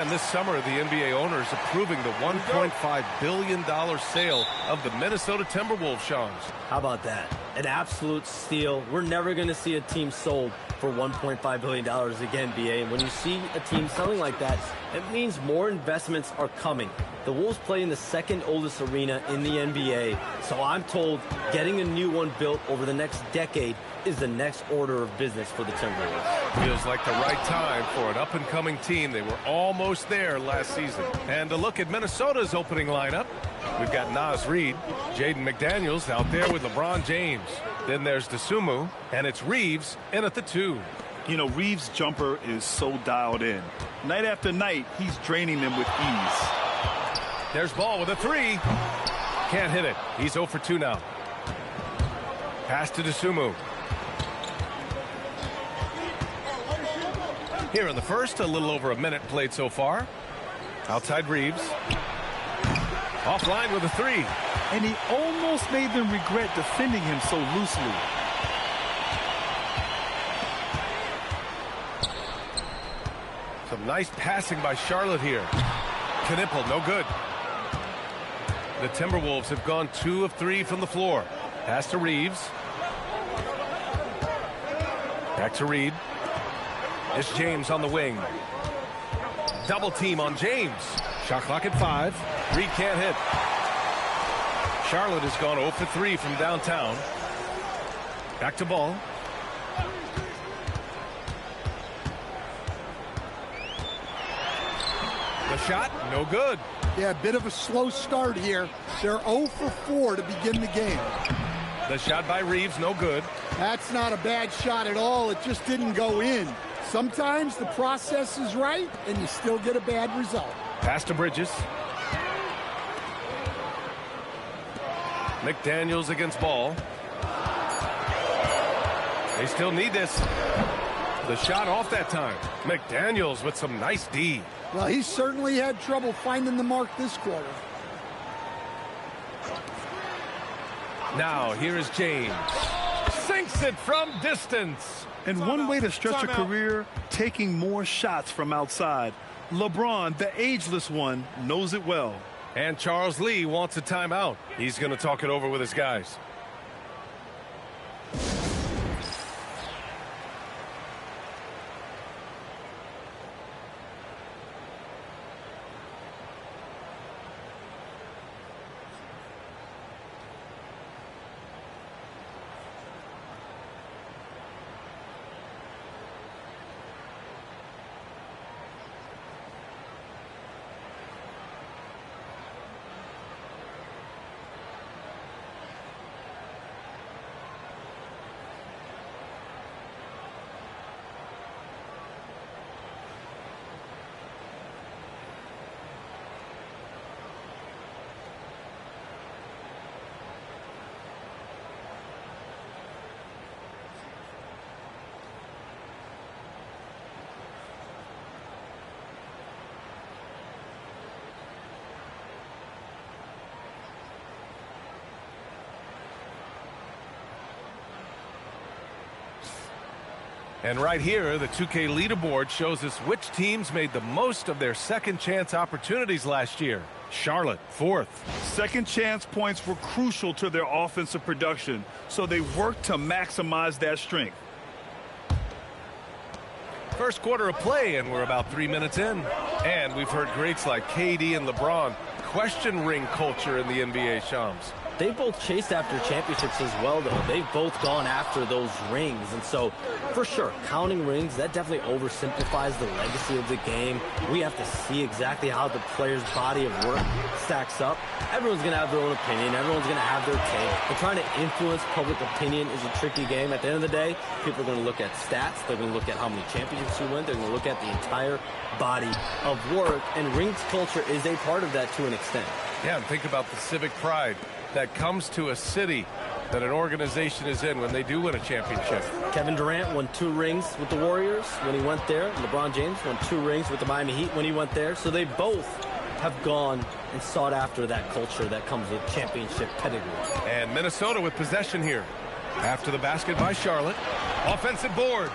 And this summer, the NBA owners approving the $1.5 billion sale of the Minnesota Timberwolves, Sean. How about that? An absolute steal. We're never going to see a team sold for $1.5 billion again, BA. And when you see a team selling like that, it means more investments are coming. The Wolves play in the second oldest arena in the NBA, so I'm told getting a new one built over the next decade is the next order of business for the Timberwolves. Feels like the right time for an up-and-coming team. They were almost there last season. And to look at Minnesota's opening lineup, we've got Naz Reid, Jaden McDaniels out there with LeBron James. Then there's DeSumo, and it's Reeves in at the 2. You know, Reeves' jumper is so dialed in. Night after night, he's draining them with ease. There's Ball with a 3. Can't hit it. He's 0 for 2 now. Pass to DeSumo. Here in the first, a little over a minute played so far. Outside Reeves. Offline with a 3. And he almost made them regret defending him so loosely. Some nice passing by Charlotte here. Knipple, no good. The Timberwolves have gone 2 of 3 from the floor. Pass to Reeves. Back to Reid. It's James on the wing. Double team on James. Shot clock at 5. Reid can't hit. Charlotte has gone 0 for 3 from downtown. Back to Ball. The shot, no good. Yeah, a bit of a slow start here. They're 0 for 4 to begin the game. The shot by Reeves, no good. That's not a bad shot at all. It just didn't go in. Sometimes the process is right, and you still get a bad result. Pass to Bridges. McDaniels against Ball. They still need this. The shot off that time. McDaniels with some nice D. Well, he certainly had trouble finding the mark this quarter. Now, here is James. Sinks it from distance. And one way to stretch a career, taking more shots from outside. LeBron, the ageless one, knows it well. And Charles Lee wants a timeout. He's going to talk it over with his guys. And right here, the 2K leaderboard shows us which teams made the most of their second chance opportunities last year. Charlotte, 4th. Second chance points were crucial to their offensive production, so they worked to maximize that strength. First quarter of play, and we're about 3 minutes in. And we've heard greats like KD and LeBron question ring culture in the NBA, Shams. They both chased after championships as well, though. They've both gone after those rings. And so, for sure, counting rings, that definitely oversimplifies the legacy of the game. We have to see exactly how the player's body of work stacks up. Everyone's going to have their own opinion. Everyone's going to have their take. But trying to influence public opinion is a tricky game. At the end of the day, people are going to look at stats. They're going to look at how many championships you win. They're going to look at the entire body of work. And rings culture is a part of that to an extent. Yeah, and think about the civic pride that comes to a city that an organization is in when they do win a championship. Kevin Durant won 2 rings with the Warriors when he went there. LeBron James won 2 rings with the Miami Heat when he went there. So they both have gone and sought after that culture that comes with championship pedigree. And Minnesota with possession here. After the basket by Charlotte. Offensive board.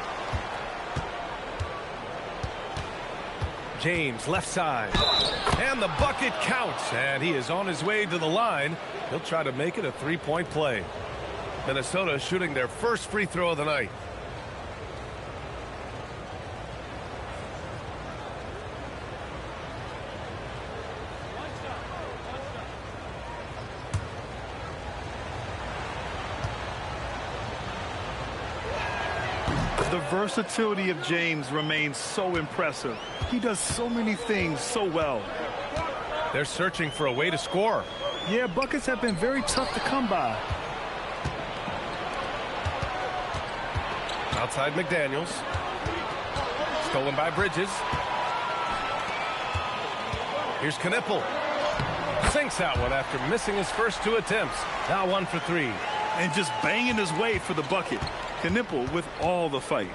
James, left side. And the bucket counts. And he is on his way to the line. He'll try to make it a three-point play. Minnesota shooting their first free throw of the night. The versatility of James remains so impressive. He does so many things so well. They're searching for a way to score. Yeah, buckets have been very tough to come by. Outside McDaniels. Stolen by Bridges. Here's Knipple. Sinks that one after missing his first two attempts. Now 1 for 3. And just banging his way for the bucket. Knipple with all the fight.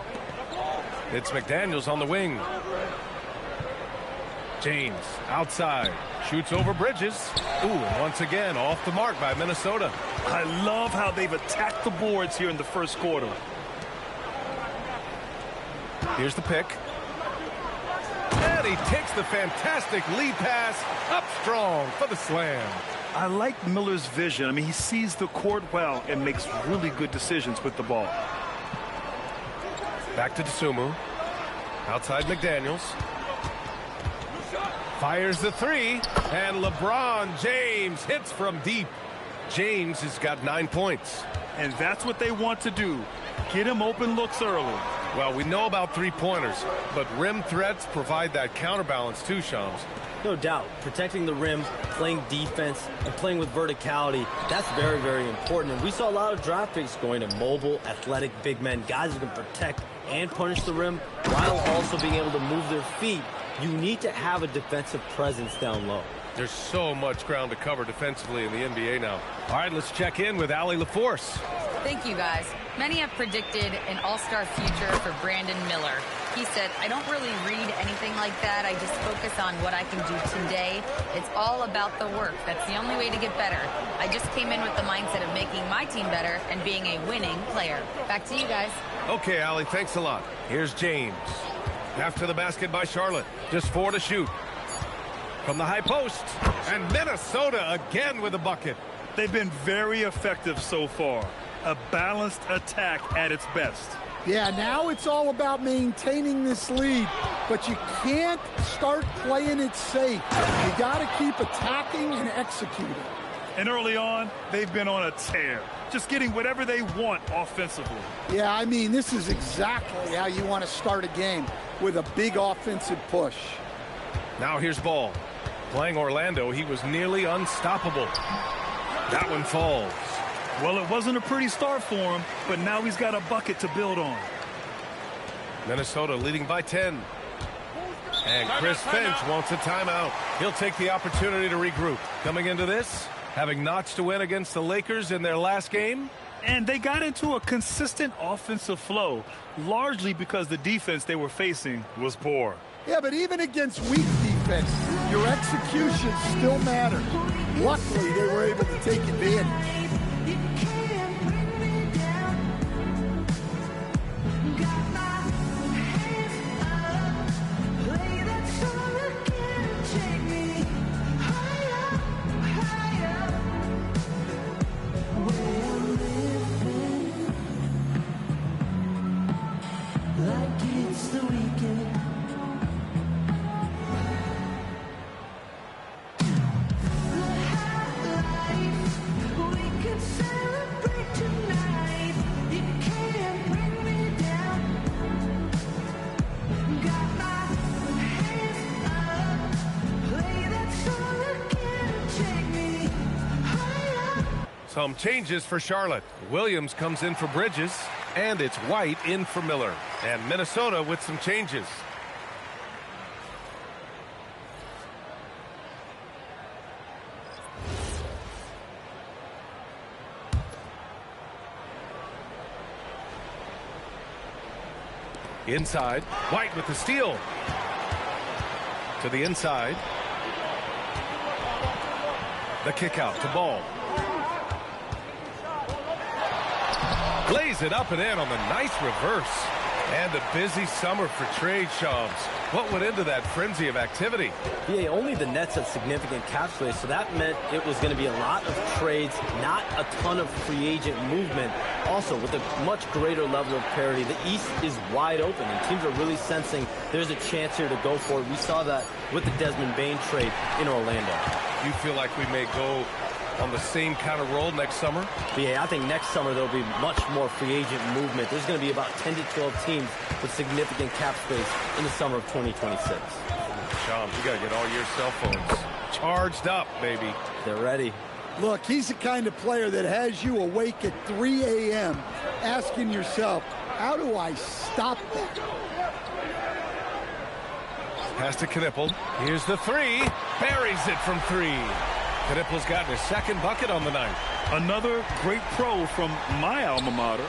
It's McDaniels on the wing. James outside. Shoots over Bridges. Ooh, and once again off the mark by Minnesota. I love how they've attacked the boards here in the first quarter. Here's the pick. And he takes the fantastic lead pass up strong for the slam. I like Miller's vision. I mean, he sees the court well and makes really good decisions with the ball. Back to Dosunmu. Outside McDaniels. Fires the three. And LeBron James hits from deep. James has got 9 points. And that's what they want to do. Get him open looks early. Well, we know about three-pointers, but rim threats provide that counterbalance too, Shams. No doubt. Protecting the rim, playing defense, and playing with verticality, that's very, very important. And we saw a lot of draft picks going to mobile, athletic big men, guys who can protect and punish the rim while also being able to move their feet. You need to have a defensive presence down low. There's so much ground to cover defensively in the NBA now. All right, let's check in with Allie LaForce. Thank you, guys. Many have predicted an all-star future for Brandon Miller. He said, I don't really read anything like that. I just focus on what I can do today. It's all about the work. That's the only way to get better. I just came in with the mindset of making my team better and being a winning player. Back to you guys. Okay, Allie, thanks a lot. Here's James. After the basket by Charlotte. Just 4 to shoot. From the high post. And Minnesota again with a bucket. They've been very effective so far. A balanced attack at its best. Yeah, now it's all about maintaining this lead, but you can't start playing it safe. You got to keep attacking and executing. And early on, they've been on a tear, just getting whatever they want offensively. Yeah, I mean, this is exactly how you want to start a game, with a big offensive push. Now here's Ball. Playing Orlando, he was nearly unstoppable. That one falls. Well, it wasn't a pretty start for him, but now he's got a bucket to build on. Minnesota leading by 10. And Chris Finch wants a timeout. He'll take the opportunity to regroup. Coming into this, having notched a win against the Lakers in their last game. And they got into a consistent offensive flow, largely because the defense they were facing was poor. Yeah, but even against weak defense, your execution still matters. Luckily, they were able to take advantage. Some changes for Charlotte. Williams comes in for Bridges, and it's White in for Miller. And Minnesota with some changes. Inside, White with the steal. To the inside. The kick out to Ball. Lays it up and in on the nice reverse. And a busy summer for trade, Shams. What went into that frenzy of activity? Yeah, only the Nets had significant cap space, so that meant it was going to be a lot of trades, not a ton of free agent movement. Also, with a much greater level of parity, the East is wide open, and teams are really sensing there's a chance here to go for it. We saw that with the Desmond Bane trade in Orlando. You feel like we may go on the same kind of roll next summer? Yeah, I think next summer there'll be much more free agent movement. There's going to be about 10 to 12 teams with significant cap space in the summer of 2026. Shams, you got to get all your cell phones charged up, baby. They're ready. Look, he's the kind of player that has you awake at 3 a.m. asking yourself, how do I stop that? Pass to Knipple. Here's the three. Buries it from three. Knipple's gotten his second bucket on the night. Another great pro from my alma mater,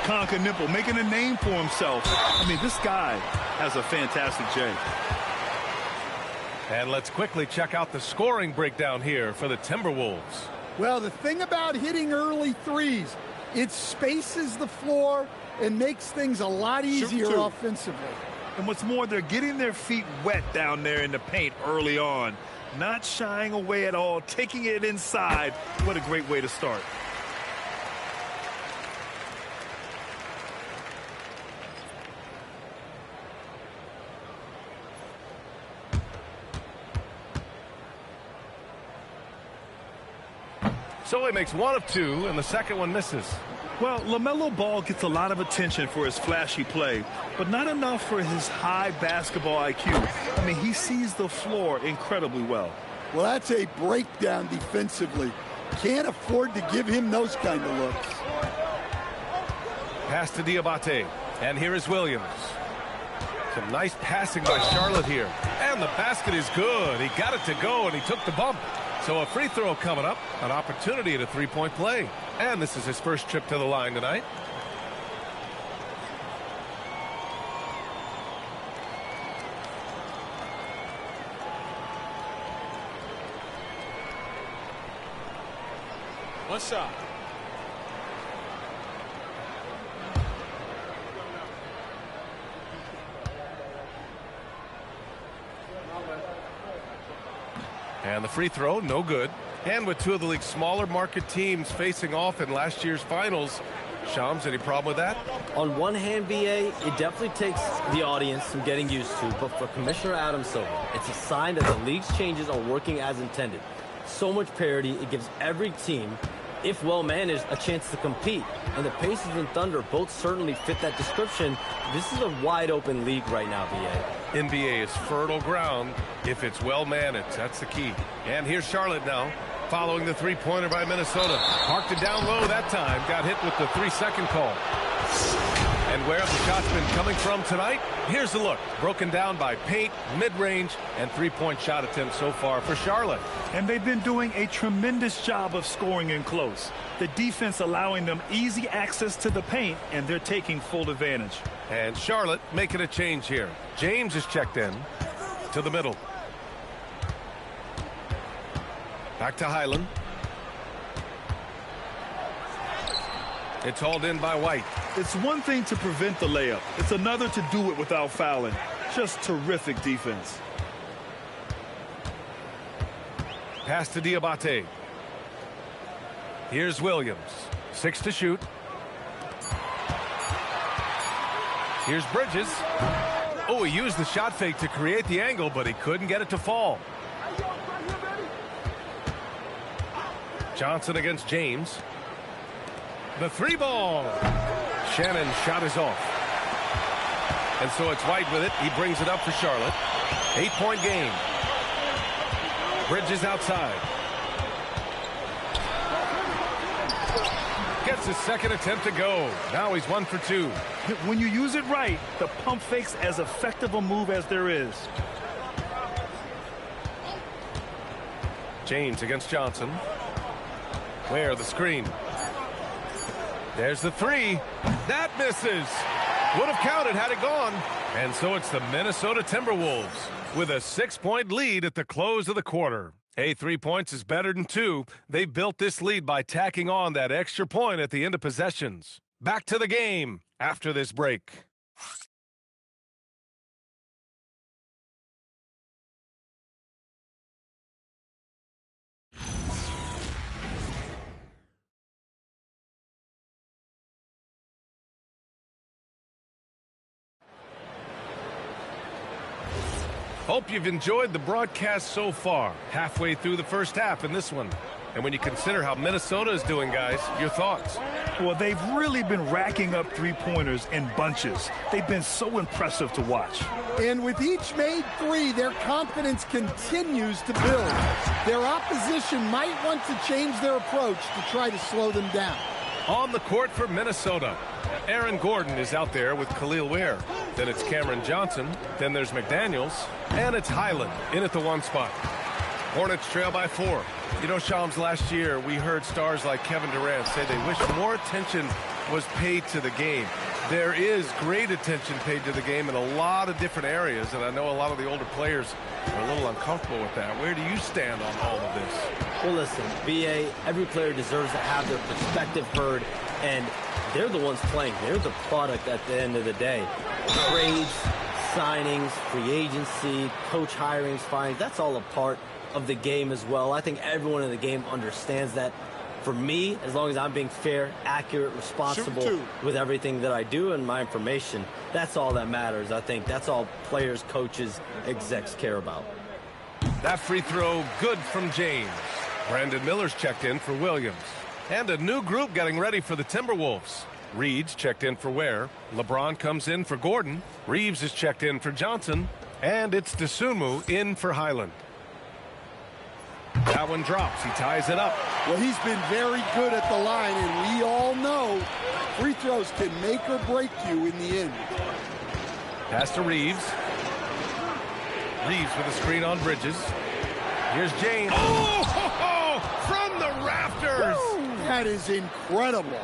Conker Nipple, making a name for himself. I mean, this guy has a fantastic J. And let's quickly check out the scoring breakdown here for the Timberwolves. Well, the thing about hitting early threes, it spaces the floor and makes things a lot easier offensively. And what's more, they're getting their feet wet down there in the paint early on. Not shying away at all, taking it inside. What a great way to start. So he makes one of two, and the second one misses. Well, LaMelo Ball gets a lot of attention for his flashy play, but not enough for his high basketball IQ. I mean, he sees the floor incredibly well. Well, that's a breakdown defensively. Can't afford to give him those kind of looks. Pass to Diabate, and here is Williams. Some nice passing by Charlotte here, and the basket is good. He got it to go, and he took the bump. So a free throw coming up, an opportunity at a three-point play. And this is his first trip to the line tonight. One shot. And the free throw, no good. And with two of the league's smaller market teams facing off in last year's finals, Shams, any problem with that? On one hand, BA, it definitely takes the audience some getting used to, but for Commissioner Adam Silver, it's a sign that the league's changes are working as intended. So much parity, it gives every team, if well managed, a chance to compete. And the Pacers and Thunder both certainly fit that description. This is a wide open league right now, BA. NBA is fertile ground if it's well managed. That's the key. And here's Charlotte now, following the three-pointer by Minnesota. Parked it down low that time. Got hit with the 3-second call. And where have the shots been coming from tonight? Here's the look. Broken down by paint, mid-range, and three-point shot attempts so far for Charlotte. And they've been doing a tremendous job of scoring in close. The defense allowing them easy access to the paint, and they're taking full advantage. And Charlotte making a change here. James is checked in to the middle. Back to Highland. It's hauled in by White. It's one thing to prevent the layup. It's another to do it without fouling. Just terrific defense. Pass to Diabate. Here's Williams. 6 to shoot. Here's Bridges. Oh, he used the shot fake to create the angle, but he couldn't get it to fall. Johnson against James. The three ball. Shannon's shot is off. And so it's White with it. He brings it up for Charlotte. 8-point game. Bridges outside. Gets his second attempt to go. Now he's 1 for 2. When you use it right, the pump fake's as effective a move as there is. James against Johnson. Where the screen. There's the three. That misses. Would have counted had it gone. And so it's the Minnesota Timberwolves with a 6-point lead at the close of the quarter. Hey, 3 points is better than 2. They built this lead by tacking on that extra point at the end of possessions. Back to the game after this break. Hope you've enjoyed the broadcast so far. Halfway through the first half in this one. And when you consider how Minnesota is doing, guys, your thoughts? Well, they've really been racking up three-pointers in bunches. They've been so impressive to watch. And with each made three, their confidence continues to build. Their opposition might want to change their approach to try to slow them down. On the court for Minnesota, Aaron Gordon is out there with Khalil Ware. Then it's Cameron Johnson. Then there's McDaniels. And it's Highland in at the one spot. Hornets trail by 4. You know, Shams, last year we heard stars like Kevin Durant say they wish more attention was paid to the game. There is great attention paid to the game in a lot of different areas, and I know a lot of the older players are a little uncomfortable with that. Where do you stand on all of this? Well, listen, BA, every player deserves to have their perspective heard, and they're the ones playing. They're the product at the end of the day. Trades, signings, free agency, coach hirings, firings, that's all a part of the game as well. I think everyone in the game understands that. For me, as long as I'm being fair, accurate, responsible with everything that I do and my information, that's all that matters. I think that's all players, coaches, execs care about. That free throw good from James. Brandon Miller's checked in for Williams. And a new group getting ready for the Timberwolves. Reed's checked in for Ware. LeBron comes in for Gordon. Reeves is checked in for Johnson. And it's Dosunmu in for Highland. That one drops. He ties it up. Well, he's been very good at the line, and we all know free throws can make or break you in the end. Pass to Reeves. Reeves with a screen on Bridges. Here's James. Oh, from the rafters. Woo, that is incredible.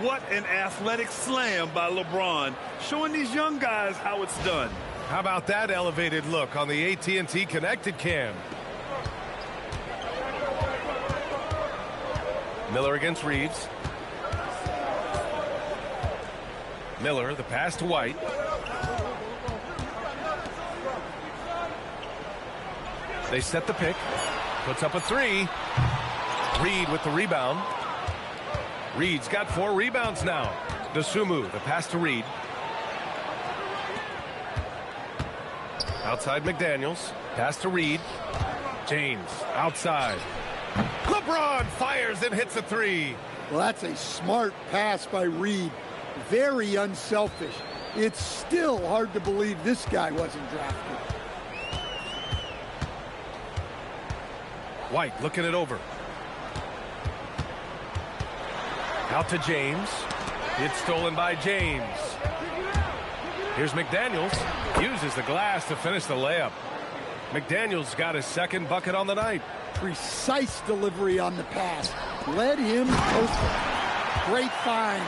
What an athletic slam by LeBron, showing these young guys how it's done. How about that elevated look on the AT&T connected cam? Miller against Reeves. Miller, the pass to White. They set the pick. Puts up a three. Reed with the rebound. Reed's got 4 rebounds now. Dosunmu, the pass to Reed. Outside McDaniels. Pass to Reed. James outside. LeBron fires and hits a three. Well, that's a smart pass by Reed. Very unselfish. It's still hard to believe this guy wasn't drafted. White looking it over. Out to James. It's stolen by James. Here's McDaniels. Uses the glass to finish the layup. McDaniels got his second bucket on the night. Precise delivery on the pass. Led him perfect. Great find.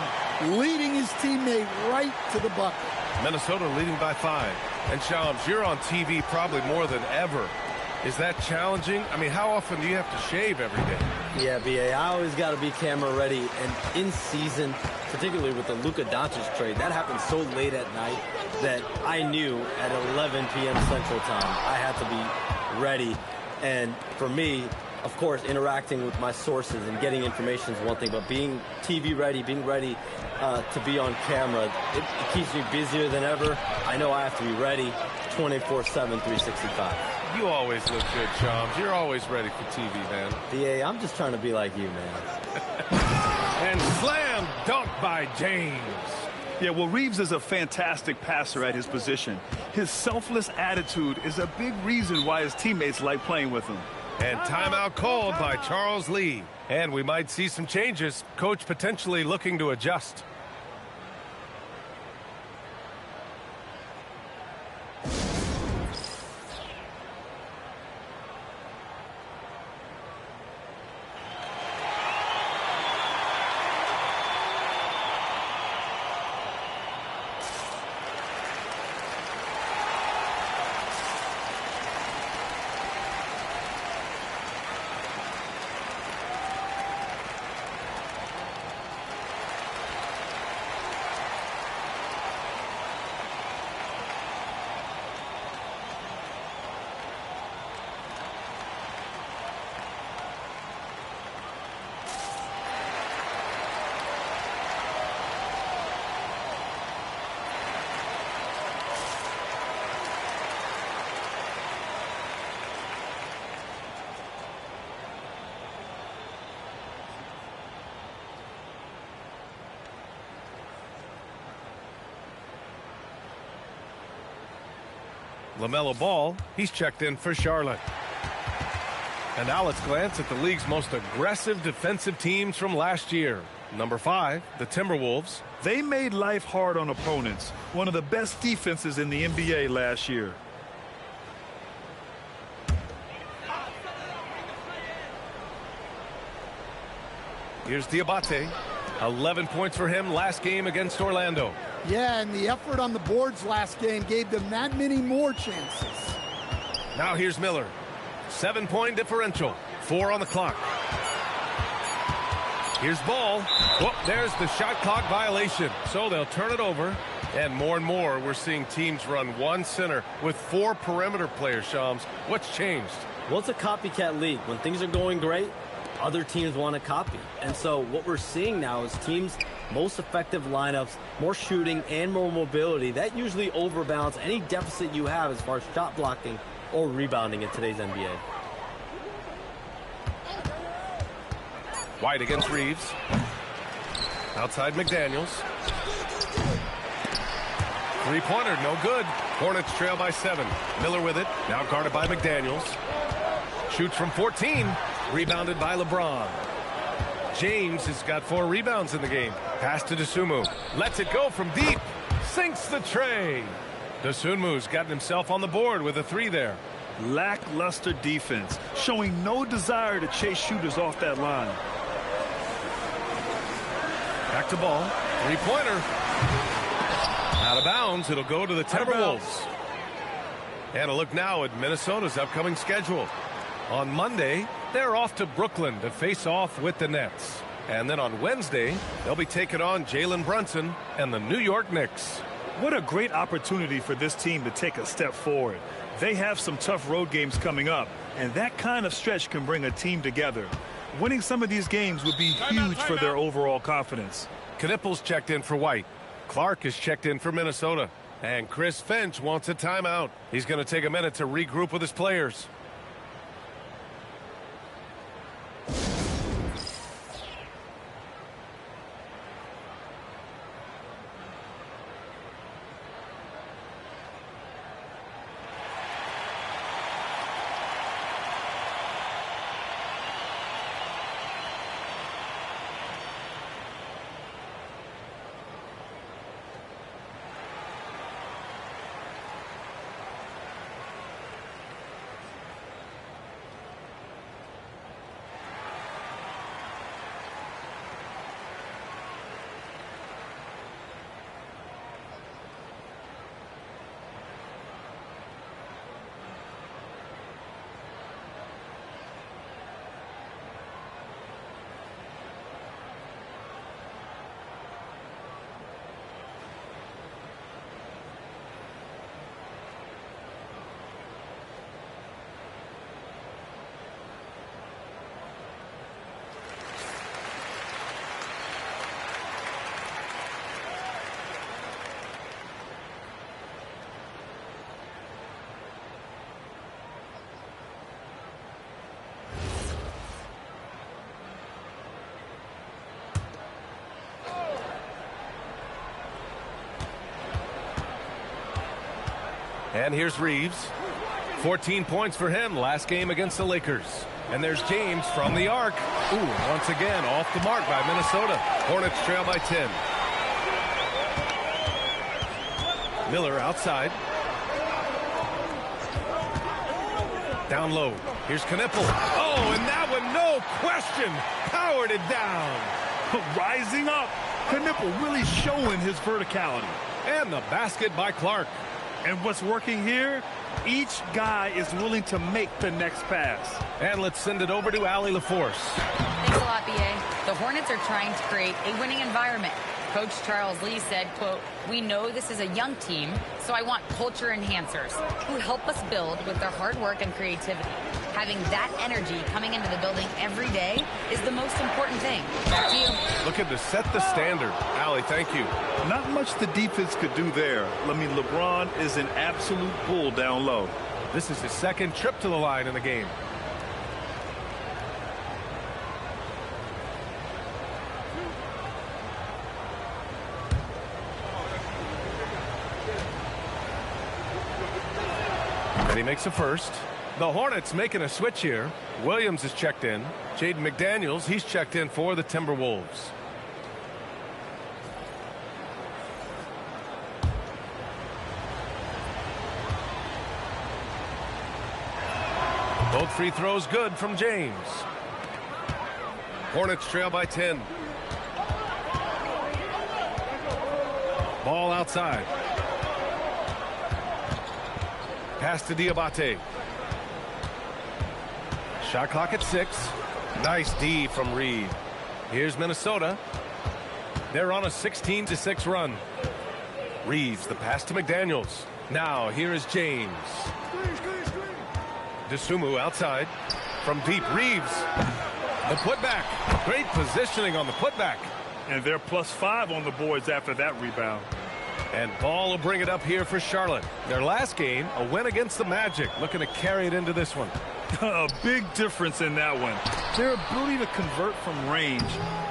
Leading his teammate right to the bucket. Minnesota leading by 5. And Shams, you're on TV probably more than ever. Is that challenging? I mean, how often do you have to shave every day? Yeah, BA, I always got to be camera ready. And in season, particularly with the Luka Doncic trade, that happened so late at night that I knew at 11 p.m. Central Time I had to be ready. And for me, of course, interacting with my sources and getting information is one thing, but being TV ready, being ready to be on camera, it keeps me busier than ever. I know I have to be ready 24/7, 365. You always look good, Shams. You're always ready for TV, man. BA, I'm just trying to be like you, man. And slam dunk by James. Yeah, well, Reeves is a fantastic passer at his position. His selfless attitude is a big reason why his teammates like playing with him. And timeout called by Charles Lee. And we might see some changes. Coach potentially looking to adjust. LaMelo Ball, he's checked in for Charlotte. And now let's glance at the league's most aggressive defensive teams from last year. Number 5, the Timberwolves. They made life hard on opponents. One of the best defenses in the NBA last year. Here's Diabate. 11 points for him last game against Orlando. Yeah, and the effort on the boards last game gave them that many more chances. Now here's Miller. 7-point differential. 4 on the clock. Here's Ball. Whoop, there's the shot clock violation. So they'll turn it over. And more, we're seeing teams run one center with 4 perimeter players, Shams. What's changed? Well, it's a copycat league. When things are going great, other teams want to copy. And so what we're seeing now is teams' most effective lineups, more shooting and more mobility. That usually overbalance any deficit you have as far as shot blocking or rebounding in today's NBA. White against Reeves. Outside McDaniels. Three-pointer, no good. Hornets trail by 7. Miller with it. Now guarded by McDaniels. Shoots from 14. Rebounded by LeBron. James has got 4 rebounds in the game. Pass to Dosunmu. Lets it go from deep. Sinks the tray. Dosunmu's gotten himself on the board with a 3 there. Lackluster defense, showing no desire to chase shooters off that line. Back to Ball. Three-pointer. Out of bounds. It'll go to the Timberwolves. And a look now at Minnesota's upcoming schedule. On Monday, they're off to Brooklyn to face off with the Nets. And then on Wednesday, they'll be taking on Jalen Brunson and the New York Knicks. What a great opportunity for this team to take a step forward. They have some tough road games coming up, and that kind of stretch can bring a team together. Winning some of these games would be huge for their overall confidence. Knippel's checked in for White. Clark is checked in for Minnesota. And Chris Finch wants a timeout. He's going to take a minute to regroup with his players. And here's Reeves. 14 points for him last game against the Lakers. And there's James from the arc. Ooh, once again off the mark by Minnesota. Hornets trail by 10. Miller outside. Down low. Here's Knippel. Oh, and that one, no question, powered it down. Rising up. Knippel really showing his verticality. And the basket by Clark. And what's working here? Each guy is willing to make the next pass. And let's send it over to Allie LaForce. Thanks a lot, B.A. The Hornets are trying to create a winning environment. Coach Charles Lee said, quote, "We know this is a young team, so I want culture enhancers who help us build with their hard work and creativity. Having that energy coming into the building every day is the most important thing." Back to you. Looking to set the standard. Allie, thank you. Not much the defense could do there. I mean, LeBron is an absolute bull down low. This is his second trip to the line in the game. he makes a first. The Hornets making a switch here. Williams is checked in. Jaden McDaniels, he's checked in for the Timberwolves. Both free throws good from James. Hornets trail by 10. Ball outside. Pass to Diabate. Shot clock at 6. Nice D from Reed. Here's Minnesota. They're on a 16-6 run. Reeves the pass to McDaniels. Now here is James. DeSumo outside. From deep, Reeves. The putback. Great positioning on the putback. And they're +5 on the boards after that rebound. And Ball will bring it up here for Charlotte. Their last game, a win against the Magic. Looking to carry it into this one. A big difference in that one. Their ability to convert from range.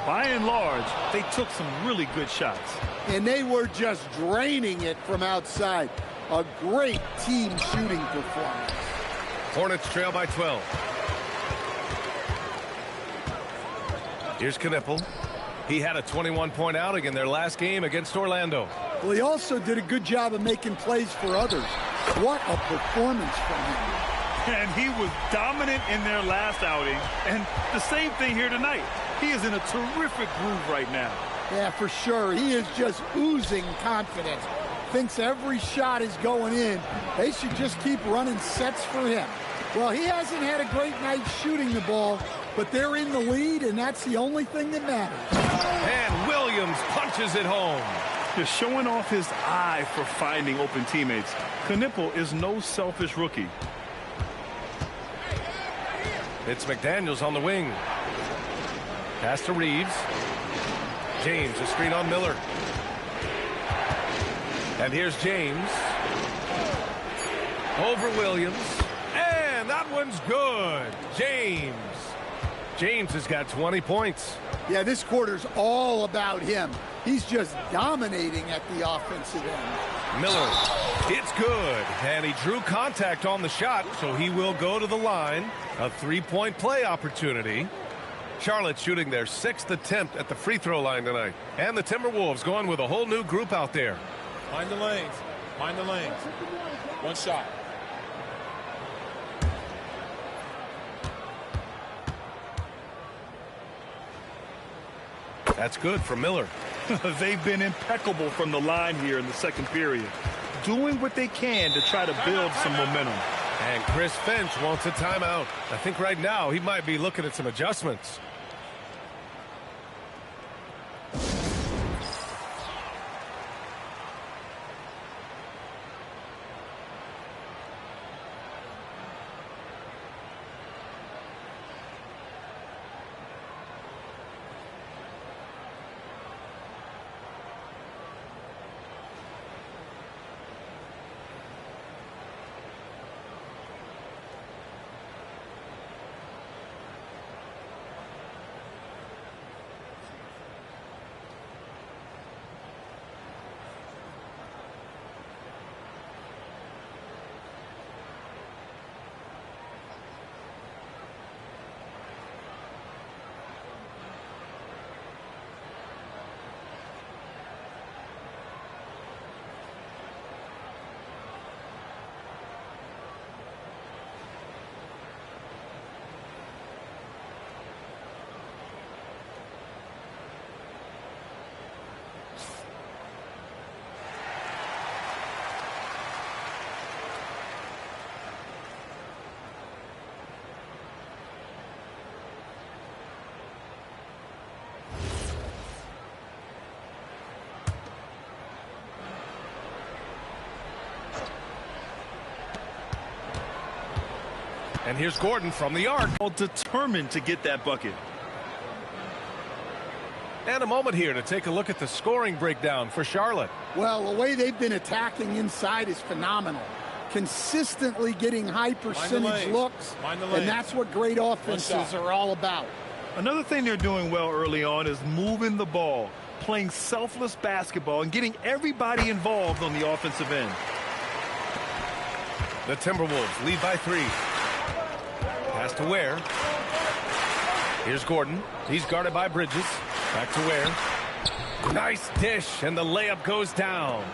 By and large, they took some really good shots. And they were just draining it from outside. A great team shooting performance. Hornets trail by 12. Here's Knipple. He had a 21-point outing in their last game against Orlando. Well, he also did a good job of making plays for others. What a performance from him. And he was dominant in their last outing. And the same thing here tonight. He is in a terrific groove right now. Yeah, for sure. He is just oozing confidence. Thinks every shot is going in. They should just keep running sets for him. Well, he hasn't had a great night shooting the ball, but they're in the lead, and that's the only thing that matters. And Williams punches it home. Just showing off his eye for finding open teammates. Knipple is no selfish rookie. It's McDaniels on the wing. Pass to Reeves. James, a screen on Miller. And here's James. Over Williams. And that one's good. James. James has got 20 points. Yeah, this quarter's all about him. He's just dominating at the offensive end. Miller, it's good. And he drew contact on the shot, so he will go to the line. A three-point play opportunity. Charlotte shooting their 6th attempt at the free throw line tonight. And the Timberwolves going with a whole new group out there. Mind the lanes. Mind the lanes. One shot. That's good for Miller. They've been impeccable from the line here in the second period. Doing what they can to try to build some momentum. And Chris Finch wants a timeout. I think right now he might be looking at some adjustments. And here's Gordon from the arc. Determined to get that bucket. And a moment here to take a look at the scoring breakdown for Charlotte. Well, the way they've been attacking inside is phenomenal. Consistently getting high percentage looks, and that's what great offenses are all about. Another thing they're doing well early on is moving the ball, playing selfless basketball, and getting everybody involved on the offensive end. The Timberwolves lead by 3. Pass to Ware. Here's Gordon. He's guarded by Bridges. Back to Ware. Nice dish, and the layup goes down.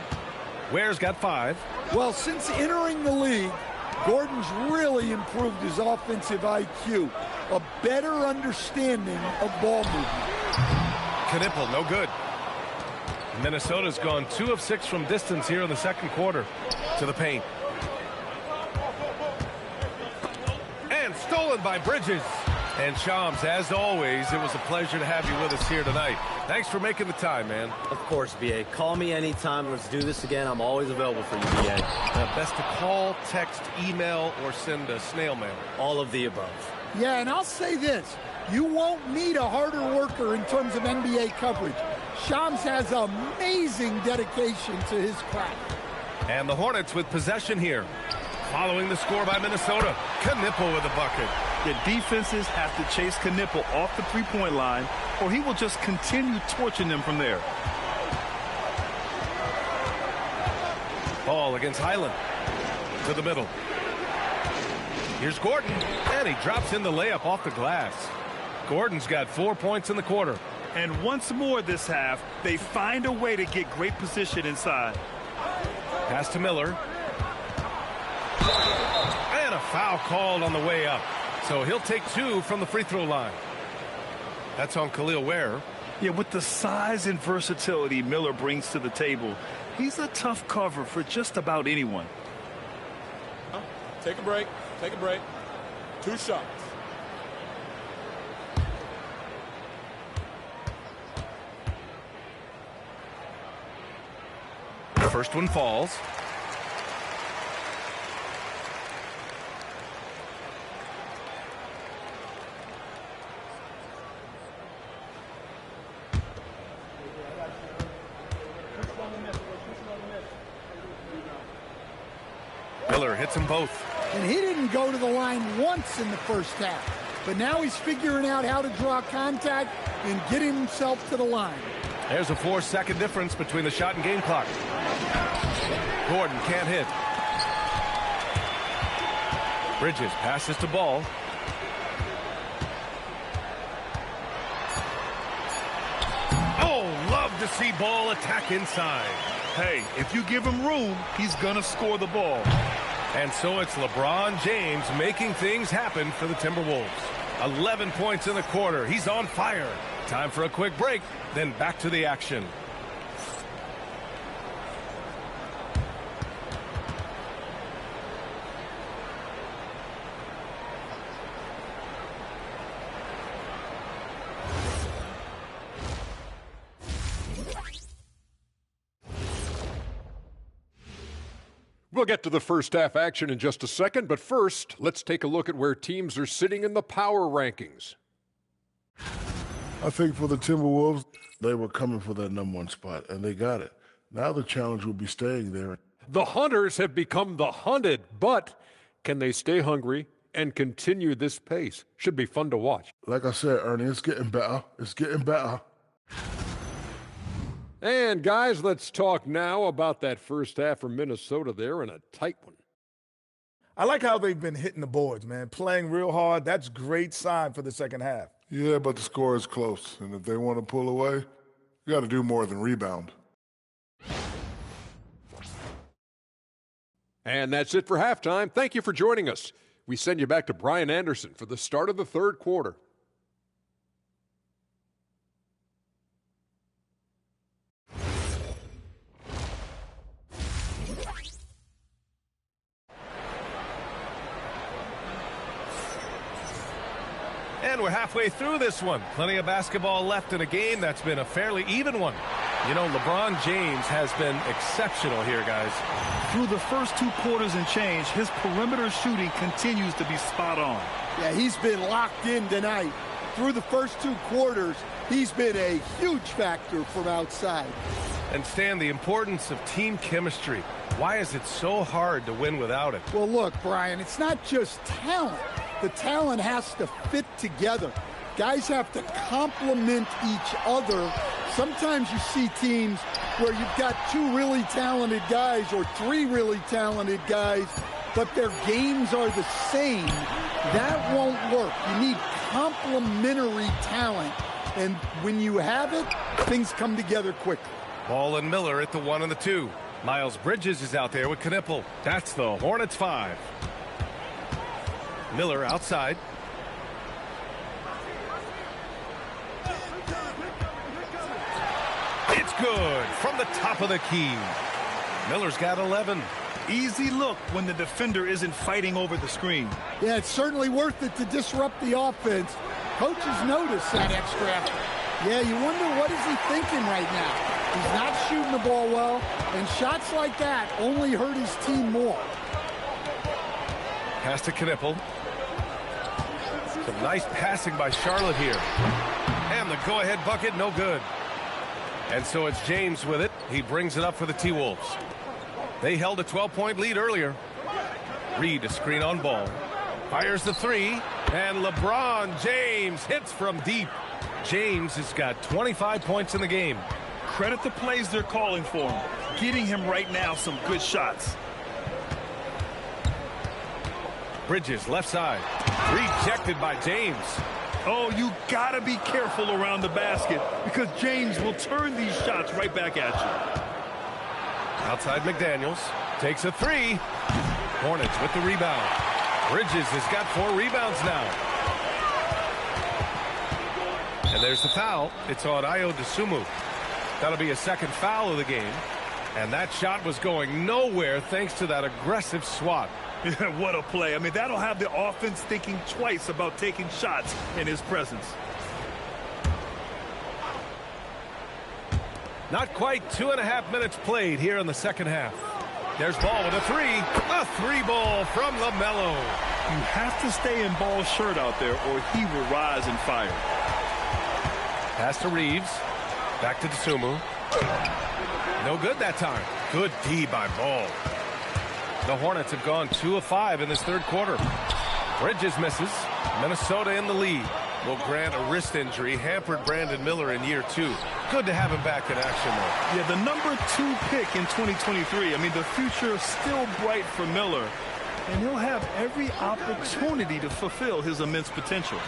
Ware's got 5. Well, since entering the league, Gordon's really improved his offensive IQ. A better understanding of ball movement. Knipple, no good. Minnesota's gone 2 of 6 from distance here in the second quarter. To the paint. And stolen by Bridges. And Shams, as always, it was a pleasure to have you with us here tonight. Thanks for making the time, man. Of course, B.A. Call me anytime. Let's do this again. I'm always available for you, B.A. Best to call, text, email, or send a snail mail. All of the above. Yeah, and I'll say this. You won't need a harder worker in terms of NBA coverage. Shams has amazing dedication to his craft. And the Hornets with possession here. Following the score by Minnesota. Knipple with the bucket. The defenses have to chase Knipple off the three-point line, or he will just continue torching them from there. Ball against Highland. To the middle. Here's Gordon. And he drops in the layup off the glass. Gordon's got 4 points in the quarter. And once more this half, they find a way to get great position inside. Pass to Miller. And a foul called on the way up. So he'll take 2 from the free throw line. That's on Khalil Ware. Yeah, with the size and versatility Miller brings to the table, he's a tough cover for just about anyone. Take a break. Take a break. 2 shots. The first one falls. Miller hits them both. And he didn't go to the line once in the first half. But now he's figuring out how to draw contact and get himself to the line. There's a 4-second difference between the shot and game clock. Gordon can't hit. Bridges passes to Ball. Oh, love to see Ball attack inside. Hey, if you give him room, he's going to score the ball. And so it's LeBron James making things happen for the Timberwolves. 11 points in the quarter. He's on fire. Time for a quick break, then back to the action. We'll get to the first half action in just a second, but first, let's take a look at where teams are sitting in the power rankings. I think for the Timberwolves, they were coming for that #1 spot, and they got it. Now the challenge will be staying there. The Hunters have become the hunted, but can they stay hungry and continue this pace? Should be fun to watch. Like I said, Ernie, it's getting better. It's getting better. And guys, let's talk now about that first half for Minnesota there in a tight one. I like how they've been hitting the boards, man. Playing real hard. That's great sign for the second half. Yeah, but the score is close, and if they want to pull away, you got to do more than rebound. And that's it for halftime. Thank you for joining us. We send you back to Brian Anderson for the start of the third quarter. And we're halfway through this one. Plenty of basketball left in a game that's been a fairly even one. You know, LeBron James has been exceptional here, guys. Through the first 2 quarters and change, his perimeter shooting continues to be spot on. Yeah, he's been locked in tonight. Through the first 2 quarters, he's been a huge factor from outside. And Stan, the importance of team chemistry. Why is it so hard to win without it? Well, look, Brian, it's not just talent. The talent has to fit together. Guys have to complement each other. Sometimes you see teams where you've got 2 really talented guys or 3 really talented guys, but their games are the same, that won't work. You need complementary talent, and when you have it, things come together quickly. Ball and Miller at the 1 and the 2. Miles Bridges is out there with Knipple. That's the Hornets 5. Miller outside. It's good from the top of the key. Miller's got 11. Easy look when the defender isn't fighting over the screen. Yeah, it's certainly worth it to disrupt the offense. Coaches notice that extra effort. Yeah, you wonder what is he thinking right now. He's not shooting the ball well, and shots like that only hurt his team more. Pass to Knipple. Some nice passing by Charlotte here. And the go-ahead bucket, no good. And so it's James with it. He brings it up for the T-Wolves. They held a 12-point lead earlier. Reed, a screen on ball. Fires the 3, and LeBron James hits from deep. James has got 25 points in the game. Credit the plays they're calling for him. Getting him right now some good shots. Bridges, left side. Rejected by James. Oh, you gotta be careful around the basket because James will turn these shots right back at you. Outside McDaniels. Takes a 3. Hornets with the rebound. Bridges has got 4 rebounds now. And there's the foul. It's on Ayo Dosunmu. That'll be a second foul of the game. And that shot was going nowhere thanks to that aggressive swat. What a play. I mean, that'll have the offense thinking twice about taking shots in his presence. Not quite 2.5 minutes played here in the second half. There's Ball with a 3. A 3-ball from LaMelo. You have to stay in Ball's shirt out there or he will rise and fire. Pass to Reeves. Back to Dosunmu. No good that time. Good D by Ball. The Hornets have gone 2 of 5 in this third quarter. Bridges misses. Minnesota in the lead. Will grant a wrist injury. Hampered Brandon Miller in year 2. Good to have him back in action, though. Yeah, the number 2 pick in 2023. I mean, the future is still bright for Miller. And he'll have every opportunity to fulfill his immense potential.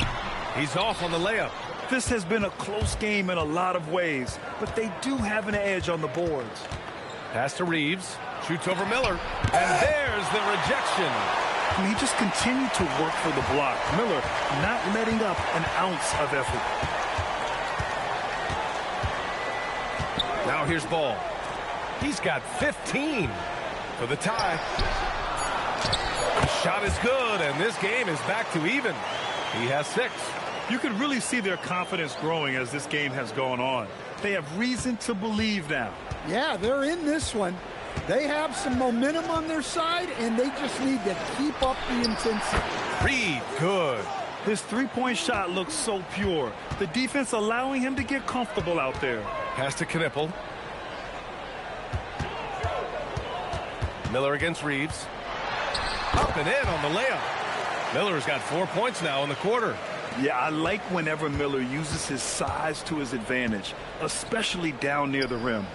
He's off on the layup. This has been a close game in a lot of ways, but they do have an edge on the boards. Pass to Reeves. Shoots over Miller. And there's the rejection. And he just continued to work for the block. Miller not letting up an ounce of effort. Now here's Ball. He's got 15 for the tie. The shot is good, and this game is back to even. He has 6. You can really see their confidence growing as this game has gone on. They have reason to believe now. Yeah, they're in this one. They have some momentum on their side, and they just need to keep up the intensity. Reed, good. His three-point shot looks so pure. The defense allowing him to get comfortable out there. Pass to Knipple. Miller against Reeves. Up and in on the layup. Miller's got 4 points now in the quarter. Yeah, I like whenever Miller uses his size to his advantage, especially down near the rim.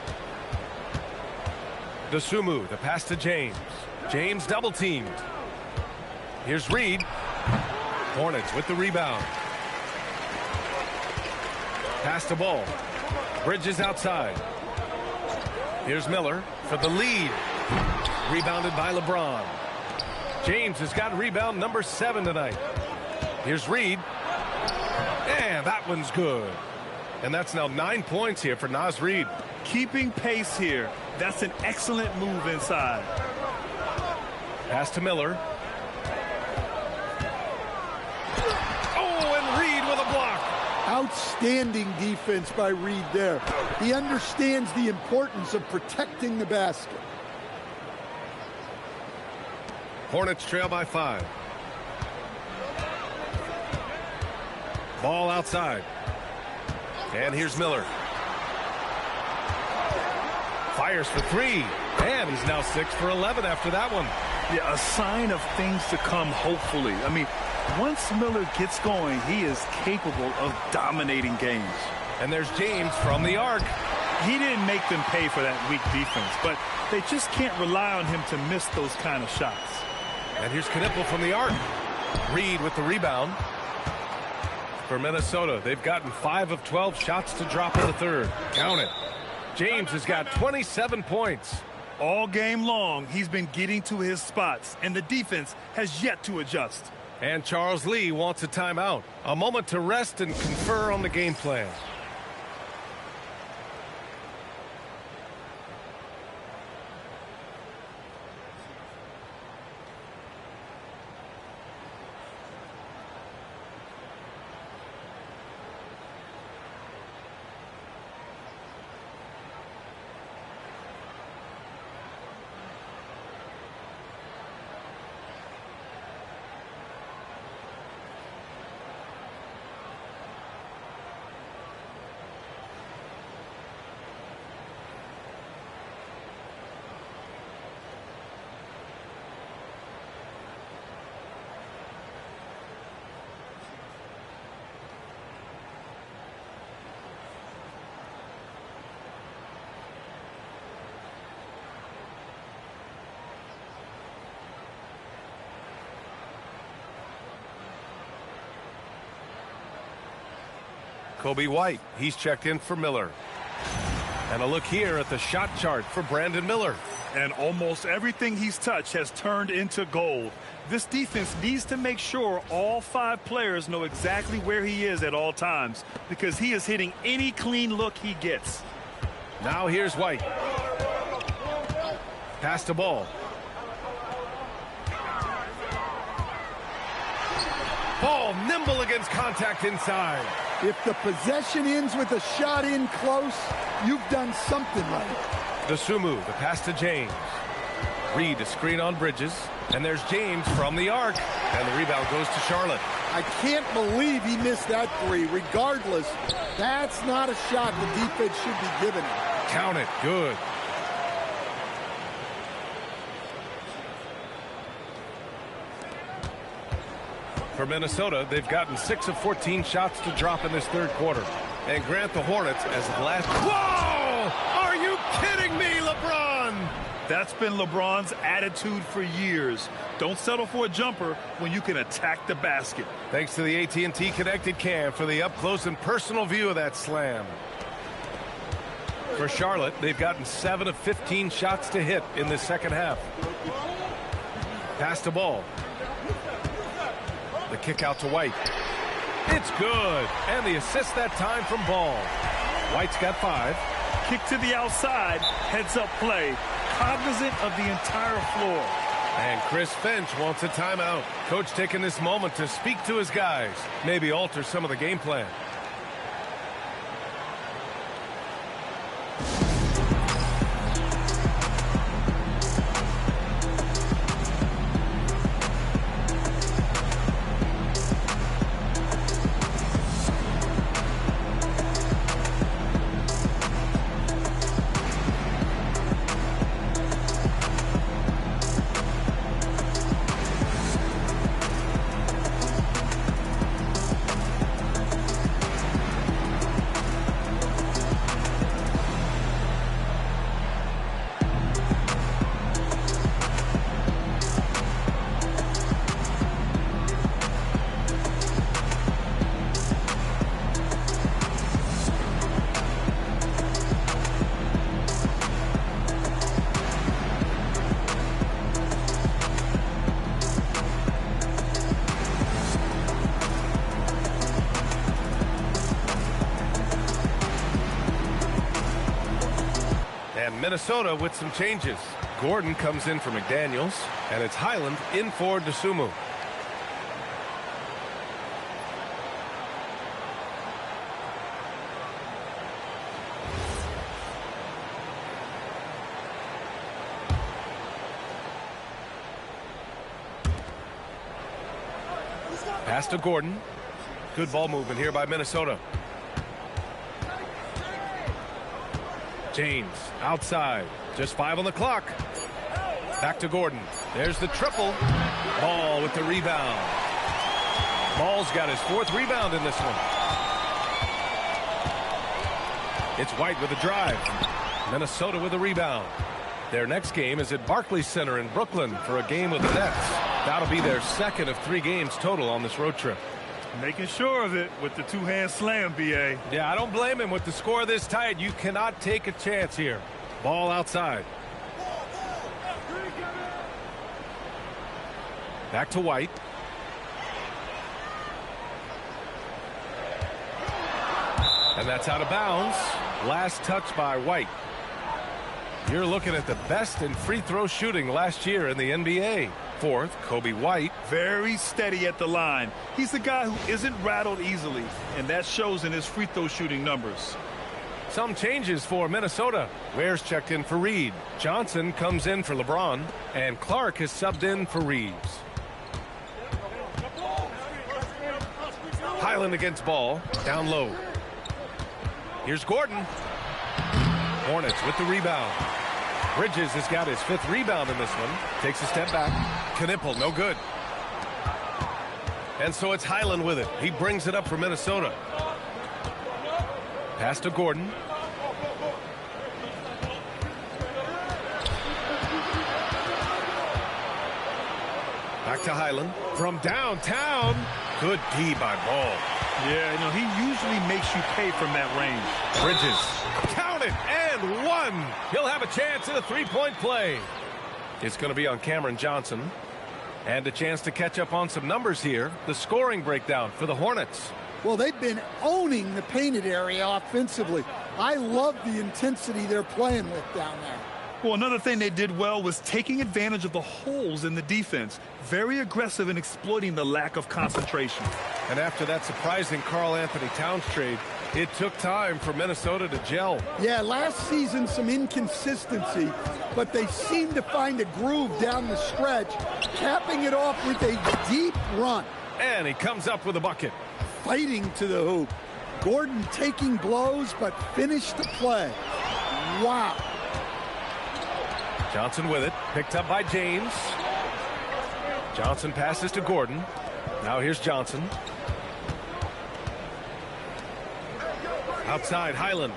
Dosunmu, the pass to James. James double teamed. Here's Reed. Hornets with the rebound. Pass to Ball. Bridges outside. Here's Miller for the lead. Rebounded by LeBron. James has got rebound number 7 tonight. Here's Reed. And that one's good. And that's now 9 points here for Naz Reid. Keeping pace here. That's an excellent move inside. Pass to Miller. Oh, and Reed with a block. Outstanding defense by Reed there. He understands the importance of protecting the basket. Hornets trail by 5. Ball outside. And here's Miller. Fires for 3. And he's now 6 for 11 after that one. Yeah, a sign of things to come, hopefully. I mean, once Miller gets going, he is capable of dominating games. And there's James from the arc. He didn't make them pay for that weak defense, but they just can't rely on him to miss those kind of shots. And here's Knipple from the arc. Reed with the rebound. For Minnesota, they've gotten 5 of 12 shots to drop in the third. Count it. James has got 27 points. All game long, he's been getting to his spots, and the defense has yet to adjust. And Charles Lee wants a timeout. A moment to rest and confer on the game plan. Kobe White, he's checked in for Miller. And a look here at the shot chart for Brandon Miller. And almost everything he's touched has turned into gold. This defense needs to make sure all 5 players know exactly where he is at all times, because he is hitting any clean look he gets. Now here's White. Pass the ball. Ball nimble against contact inside. If the possession ends with a shot in close, you've done something right. Dosunmu, the pass to James. Reed to screen on Bridges. And there's James from the arc. And the rebound goes to Charlotte. I can't believe he missed that 3. Regardless, that's not a shot the defense should be giving him. Count it. Good. For Minnesota, they've gotten 6 of 14 shots to drop in this third quarter. And grant the Hornets as the last... Whoa! Are you kidding me, LeBron? That's been LeBron's attitude for years. Don't settle for a jumper when you can attack the basket. Thanks to the AT&T Connected Cam for the up-close and personal view of that slam. For Charlotte, they've gotten 7 of 15 shots to hit in the second half. Pass the ball. The kick out to White. It's good. And the assist that time from Ball. White's got 5. Kick to the outside. Heads up play. Cognizant of the entire floor. And Chris Finch wants a timeout. Coach taking this moment to speak to his guys. Maybe alter some of the game plan. Minnesota with some changes. Gordon comes in for McDaniels, and it's Highland in for Dosunmu. Pass to Gordon. Good ball movement here by Minnesota. James outside. Just 5 on the clock. Back to Gordon. There's the triple. Ball with the rebound. Ball's got his 4th rebound in this one. It's White with a drive. Minnesota with a rebound. Their next game is at Barclays Center in Brooklyn for a game with the Nets. That'll be their second of 3 games total on this road trip. Making sure of it with the two-hand slam, B.A. Yeah, I don't blame him. With the score this tight, you cannot take a chance here. Ball outside. Back to White. And that's out of bounds. Last touch by White. You're looking at the best in free throw shooting last year in the NBA. Fourth, Kobe White. Very steady at the line. He's the guy who isn't rattled easily, and that shows in his free throw shooting numbers. Some changes for Minnesota. Ware's checked in for Reed. Johnson comes in for LeBron. And Clark has subbed in for Reeves. Highland against ball. Down low. Here's Gordon. Hornets with the rebound. Bridges has got his 5th rebound in this one. Takes a step back. Knipple, no good. And so it's Highland with it. He brings it up for Minnesota. Pass to Gordon. Back to Highland. From downtown. Good D by Ball. Yeah, he usually makes you pay from that range. Bridges. Count it, and 1. He'll have a chance at a 3-point play. It's going to be on Cameron Johnson. And a chance to catch up on some numbers here. The scoring breakdown for the Hornets. Well, they've been owning the painted area offensively. I love the intensity they're playing with down there. Well, another thing they did well was taking advantage of the holes in the defense. Very aggressive in exploiting the lack of concentration. And after that surprising Karl-Anthony Towns trade, it took time for Minnesota to gel. Yeah, last season some inconsistency, but they seemed to find a groove down the stretch, capping it off with a deep run. And he comes up with a bucket. Fighting to the hoop. Gordon taking blows, but finished the play. Wow. Johnson with it. Picked up by James. Johnson passes to Gordon. Now here's Johnson. Outside, Highland.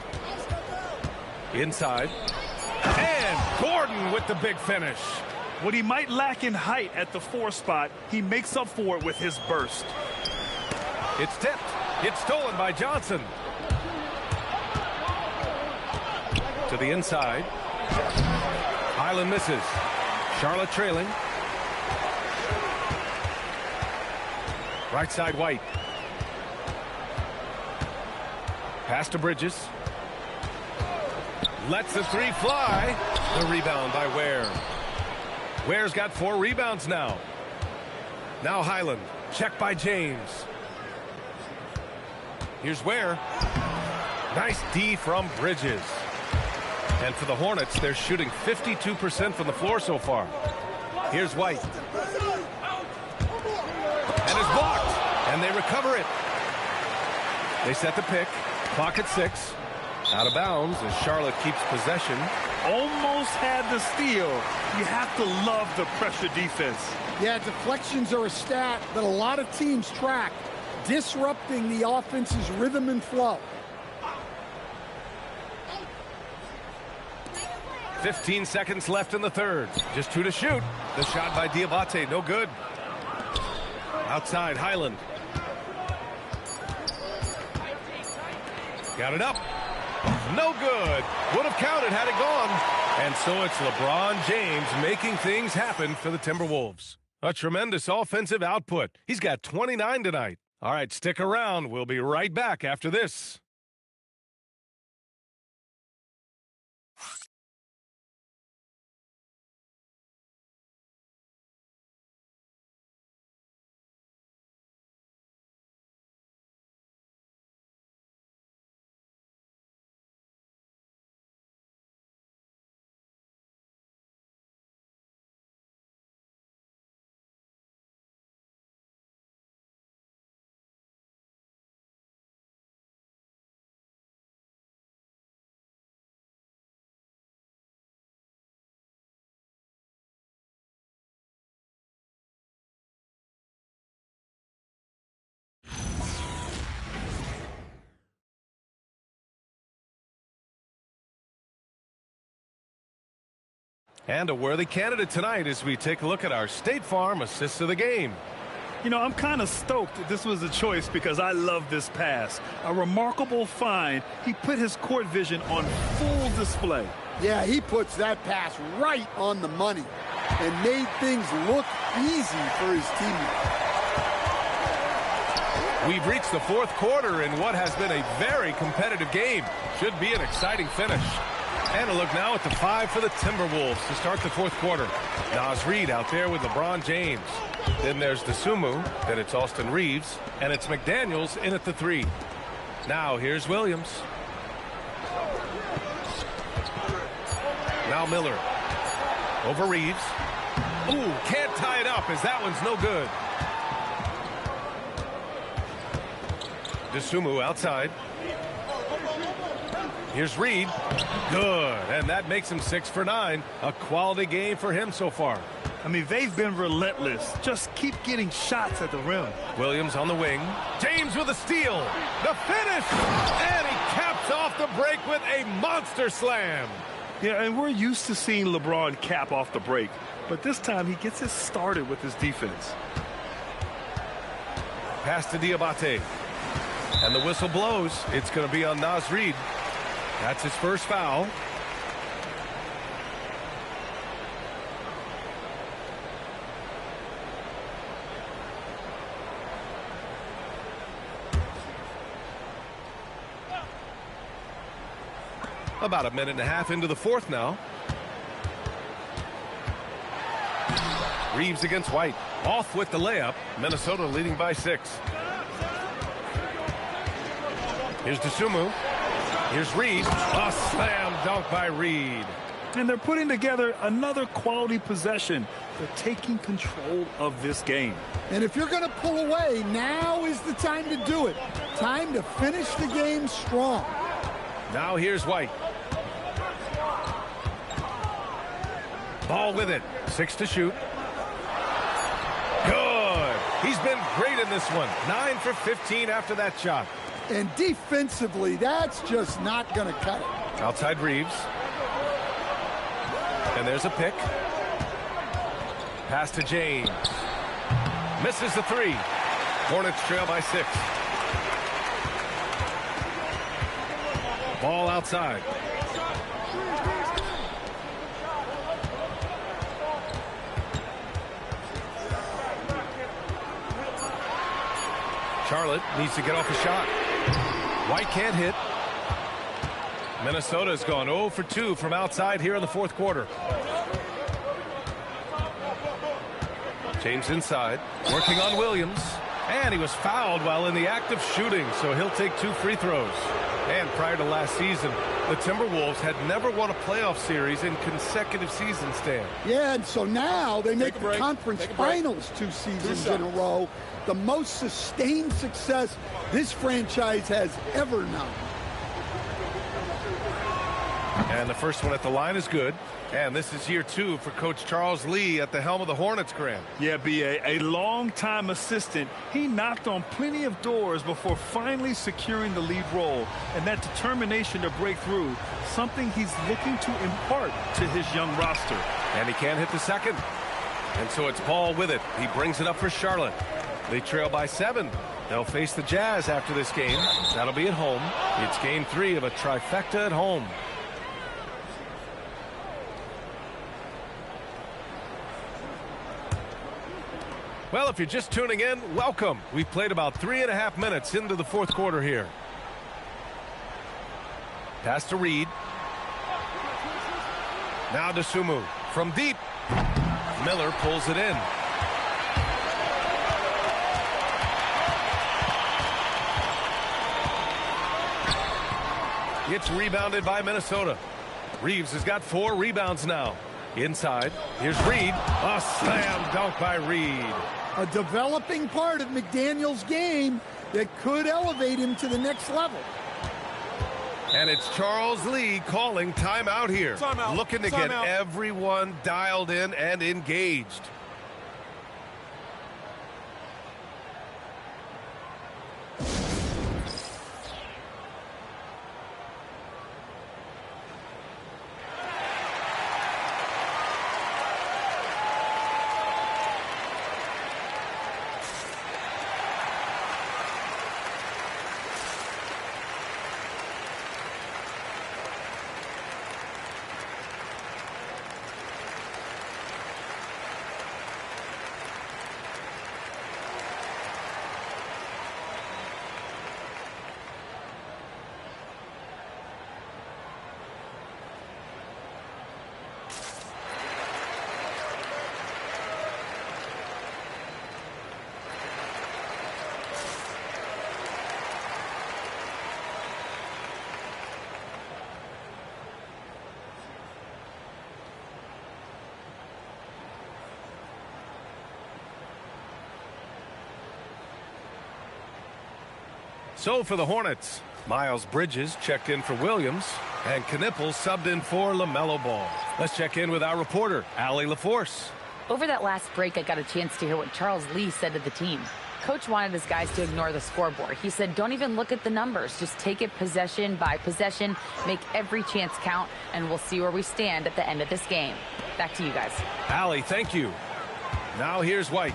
Inside. And Gordon with the big finish. What he might lack in height at the 4 spot, he makes up for it with his burst. It's tipped. It's stolen by Johnson. To the inside. Highland misses. Charlotte trailing. Right side, White. Pass to Bridges. Lets the 3 fly. The rebound by Ware. Ware's got 4 rebounds now. Now Highland. Checked by James. Here's Ware. Nice D from Bridges. And for the Hornets, they're shooting 52% from the floor so far. Here's White. And it's blocked. And they recover it. They set the pick. Clock at 6. Out of bounds as Charlotte keeps possession. Almost had the steal. You have to love the pressure defense. Yeah, deflections are a stat that a lot of teams track, disrupting the offense's rhythm and flow. 15 seconds left in the third. Just 2 to shoot. The shot by Diabate, no good. Outside, Highland. Got it up. No good. Would have counted had it gone. And so it's LeBron James making things happen for the Timberwolves. A tremendous offensive output. He's got 29 tonight. All right, stick around. We'll be right back after this. And a worthy candidate tonight as we take a look at our State Farm assists of the game. You know, I'm kind of stoked that this was a choice because I love this pass. A remarkable find. He put his court vision on full display. Yeah, he puts that pass right on the money and made things look easy for his teammates. We've reached the fourth quarter in what has been a very competitive game. Should be an exciting finish. And a look now at the 5 for the Timberwolves to start the fourth quarter. Naz Reid out there with LeBron James. Then there's Desumo. Then it's Austin Reeves. And it's McDaniels in at the 3. Now here's Williams. Now Miller. Over Reeves. Ooh, can't tie it up as that one's no good. Desumo outside. Here's Reed. Good. And that makes him 6 for 9. A quality game for him so far. I mean, they've been relentless. Just keep getting shots at the rim. Williams on the wing. James with a steal. The finish. And he caps off the break with a monster slam. Yeah, and we're used to seeing LeBron cap off the break. But this time he gets it started with his defense. Pass to Diabate. And the whistle blows. It's going to be on Naz Reid. That's his first foul. About a minute and a half into the fourth now. Reeves against White. Off with the layup. Minnesota leading by 6. Here's Desumo. Here's Reed. A slam dunk by Reed. And they're putting together another quality possession. They're taking control of this game. And if you're going to pull away, now is the time to do it. Time to finish the game strong. Now here's White. Ball with it. 6 to shoot. Good. He's been great in this one. 9 for 15 after that shot. And defensively, that's just not going to cut it. Outside Reeves. And there's a pick. Pass to James. Misses the 3. Hornets trail by 6. Ball outside. Charlotte needs to get off a shot. White can't hit. Minnesota's gone 0 for 2 from outside here in the fourth quarter. James inside, working on Williams. And he was fouled while in the act of shooting, so he'll take 2 free throws. And prior to last season, the Timberwolves had never won a playoff series in consecutive seasons, Stan. Yeah, and so now they make the conference finals 2 seasons in a row. The most sustained success this franchise has ever known. And the first one at the line is good. And this is year 2 for Coach Charles Lee at the helm of the Hornets, Graham. Yeah, B.A., a long-time assistant. He knocked on plenty of doors before finally securing the lead role. And that determination to break through, something he's looking to impart to his young roster. And he can't hit the second. And so it's Paul with it. He brings it up for Charlotte. They trail by 7. They'll face the Jazz after this game. That'll be at home. It's game 3 of a trifecta at home. Well, if you're just tuning in, welcome. We've played about 3.5 minutes into the fourth quarter here. Pass to Reed. Now to Sumu. From deep. Miller pulls it in. It's rebounded by Minnesota. Reeves has got 4 rebounds now. Inside, here's Reed. A slam dunk by Reed. A developing part of McDaniels' game that could elevate him to the next level. And it's Charles Lee calling timeout here. Timeout. Looking to get everyone dialed in and engaged. So for the Hornets, Miles Bridges checked in for Williams, and Knippel subbed in for LaMelo Ball. Let's check in with our reporter, Allie LaForce. Over that last break, I got a chance to hear what Charles Lee said to the team. Coach wanted his guys to ignore the scoreboard. He said, don't even look at the numbers. Just take it possession by possession, make every chance count, and we'll see where we stand at the end of this game. Back to you guys. Allie, thank you. Now here's White.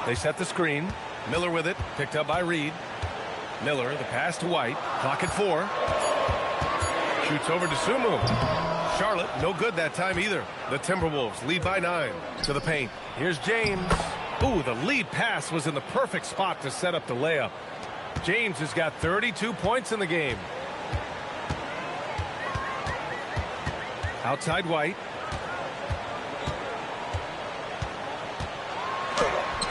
They set the screen. Miller with it, picked up by Reed. Miller, the pass to White. Clock at 4. Shoots over to Sumu. Charlotte, no good that time either. The Timberwolves lead by 9 to the paint. Here's James. Ooh, the lead pass was in the perfect spot to set up the layup. James has got 32 points in the game. Outside White.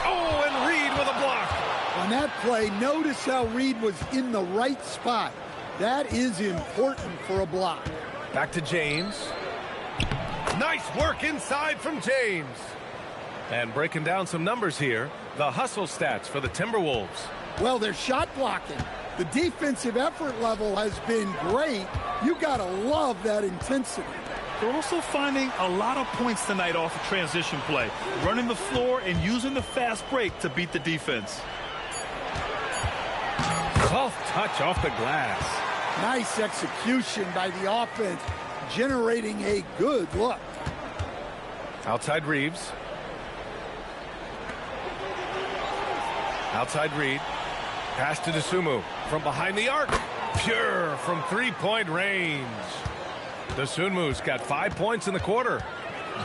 Oh, and Reed with a block. On that play, notice how Reed was in the right spot. That is important for a block. Back to James. Nice work inside from James. And breaking down some numbers here, the hustle stats for the Timberwolves. Well, they're shot blocking. The defensive effort level has been great. You got to love that intensity. They're also finding a lot of points tonight off of transition play, running the floor and using the fast break to beat the defense. Soft touch off the glass. Nice execution by the offense, generating a good look. Outside Reeves. Outside Reed. Pass to Dosunmu from behind the arc. Pure from three-point range. Dosunmu's got 5 points in the quarter.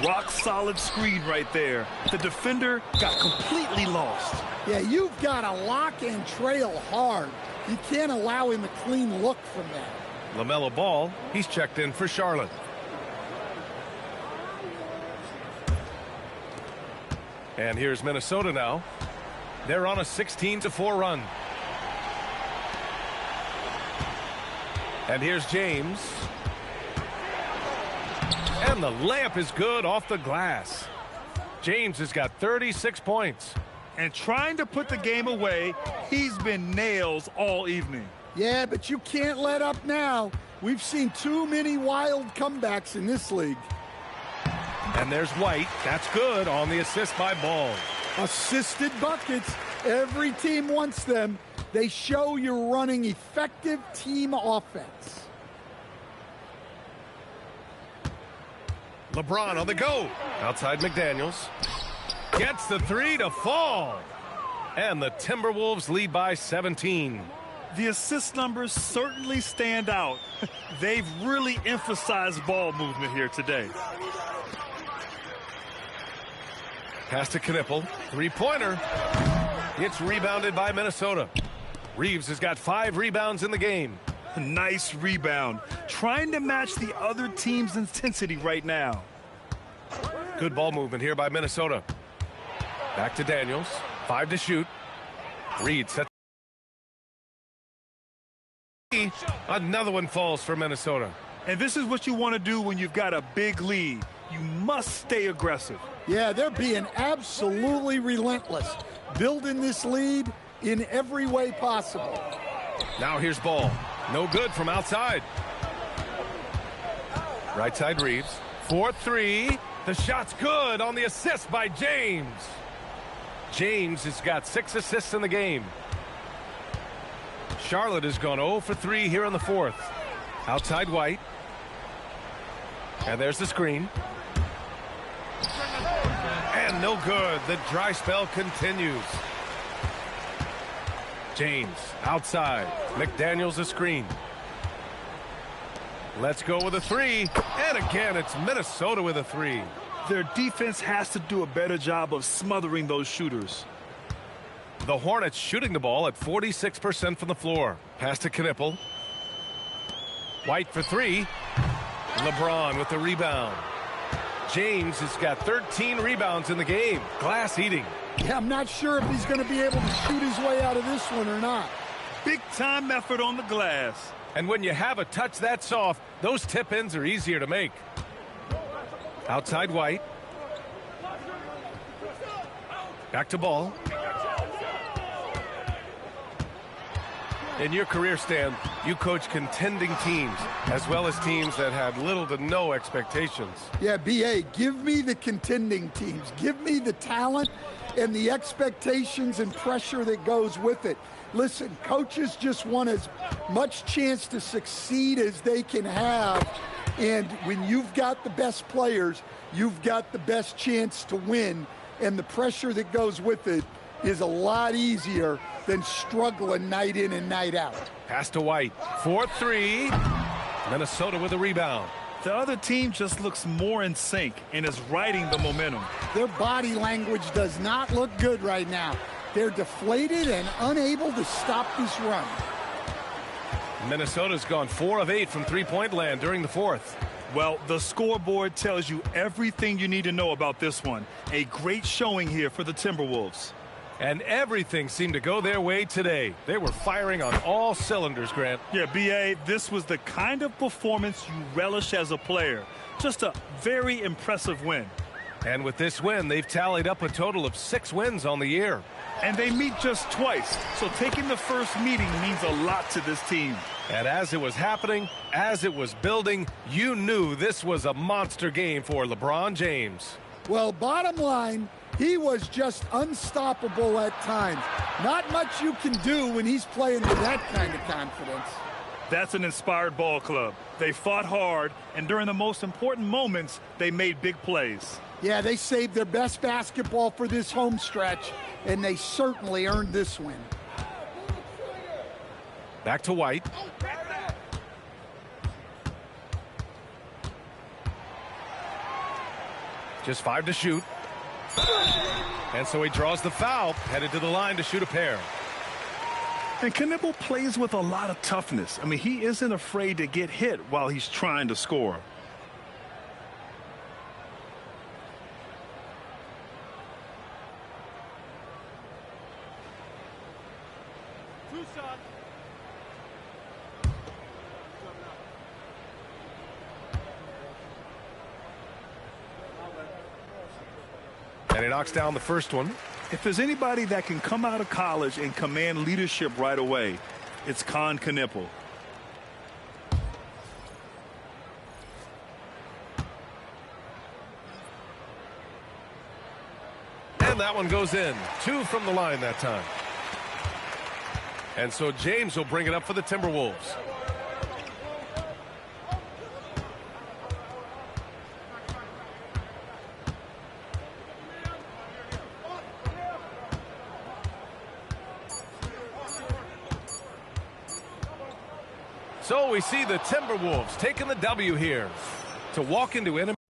Rock solid screen right there. The defender got completely lost. Yeah, you've got to lock and trail hard. You can't allow him a clean look from that. LaMelo Ball, he's checked in for Charlotte. And here's Minnesota now. They're on a 16-4 run. And here's James. And the layup is good off the glass. James has got 36 points. And trying to put the game away, he's been nails all evening. Yeah, but you can't let up now. We've seen too many wild comebacks in this league. And there's White. That's good on the assist by Ball. Assisted buckets. Every team wants them. They show you're running effective team offense. LeBron on the go. Outside McDaniels. Gets the three to fall. And the Timberwolves lead by 17. The assist numbers certainly stand out. They've really emphasized ball movement here today. Pass to Knippel. Three-pointer. It's rebounded by Minnesota. Reeves has got 5 rebounds in the game. Nice rebound. Trying to match the other team's intensity right now. Good ball movement here by Minnesota. Back to Daniels. 5 to shoot. Reed sets. Another one falls for Minnesota. And this is what you want to do when you've got a big lead. You must stay aggressive. Yeah, they're being absolutely relentless. Building this lead in every way possible. Now here's Ball. No good from outside. Right side Reeves. 4-3. The shot's good on the assist by James. James has got 6 assists in the game. Charlotte has gone 0 for 3 here in the 4th. Outside White. And there's the screen. And no good. The dry spell continues. James outside. McDaniels a screen. Let's go with a 3. And again, it's Minnesota with a 3. Their defense has to do a better job of smothering those shooters. The Hornets shooting the ball at 46% from the floor. Pass to Knippel. White for 3. LeBron with the rebound. James has got 13 rebounds in the game. Glass eating. Yeah, I'm not sure if he's going to be able to shoot his way out of this one or not. Big time effort on the glass. And when you have a touch that soft, those tip-ins are easier to make. Outside White. Back to Ball. In your career, Stan, you coach contending teams as well as teams that had little to no expectations. Yeah, B.A., give me the contending teams. Give me the talent and the expectations and pressure that goes with it. Listen, coaches just want as much chance to succeed as they can have. And when you've got the best players, you've got the best chance to win. And the pressure that goes with it is a lot easier than struggling night in and night out. Pass to White. 4-3. Minnesota with a rebound. The other team just looks more in sync and is riding the momentum. Their body language does not look good right now. They're deflated and unable to stop this run. Minnesota's gone 4 of 8 from three-point land during the fourth. Well, the scoreboard tells you everything you need to know about this one. A great showing here for the Timberwolves. And everything seemed to go their way today. They were firing on all cylinders, Grant. Yeah, B.A., this was the kind of performance you relish as a player. Just a very impressive win. And with this win, they've tallied up a total of 6 wins on the year. And they meet just twice, so taking the first meeting means a lot to this team. And as it was happening, as it was building, you knew this was a monster game for LeBron James. Well, bottom line, he was just unstoppable at times. Not much you can do when he's playing with that kind of confidence. That's an inspired ball club. They fought hard, and during the most important moments, they made big plays. Yeah, they saved their best basketball for this home stretch, and they certainly earned this win. Back to White. Just 5 to shoot. And so he draws the foul, headed to the line to shoot a pair. And Knipple plays with a lot of toughness. I mean, he isn't afraid to get hit while he's trying to score. And he knocks down the first one. If there's anybody that can come out of college and command leadership right away, it's Con Knipple. And that one goes in. 2 from the line that time. And so James will bring it up for the Timberwolves. So we see the Timberwolves taking the W here to walk into